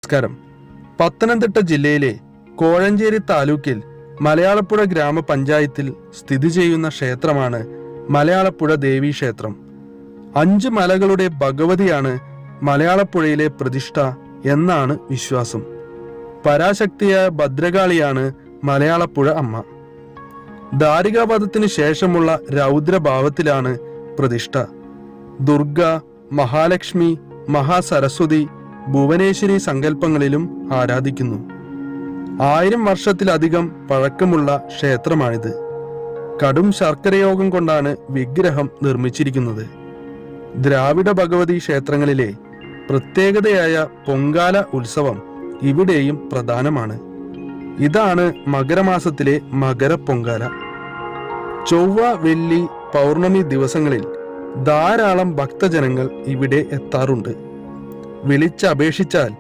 നമസ്കാരം. പത്തനംതിട്ട ജില്ലയിലെ കോഴഞ്ചേരി താലൂക്കിൽ മലയാളപ്പുഴ ഗ്രാമപഞ്ചായത്തിൽ സ്ഥിതി ചെയ്യുന്ന ക്ഷേത്രമാണ് മലയാളപ്പുഴ ദേവീ ക്ഷേത്രം. 5 മലകളുടെ ഭഗവതിയാണ് മലയാളപ്പുഴയിലെ പ്രതിഷ്ഠ എന്നാണ് വിശ്വാസം. പരാശക്തിയായ ഭദ്രകാളിയാണ് മലയാളപ്പുഴ അമ്മ. ദാരികാവധത്തിന് ശേഷമുള്ള രൗദ്രഭാവത്തിലാണ് പ്രതിഷ്ഠ. ദുർഗ, മഹാലക്ഷ്മി, മഹാസരസ്വതി, ഭുവനേശ്വരി സങ്കല്പങ്ങളിലും ആരാധിക്കുന്നു. 1000 വർഷത്തിലധികം പഴക്കമുള്ള ക്ഷേത്രമാണിത്. കടും ശർക്കരയോഗം കൊണ്ടാണ് വിഗ്രഹം നിർമ്മിച്ചിരിക്കുന്നത്. ദ്രാവിഡ ഭഗവതി ക്ഷേത്രങ്ങളിലെ പ്രത്യേകതയായ പൊങ്കാല ഉത്സവം ഇവിടെയും പ്രധാനമാണ്. ഇതാണ് മകരമാസത്തിലെ മകര പൊങ്കാല. ചൊവ്വ, വെള്ളി, പൗർണമി ദിവസങ്ങളിൽ ധാരാളം ഭക്തജനങ്ങൾ ഇവിടെ എത്താറുണ്ട്. വിളിച്ചപേക്ഷിച്ചാൽ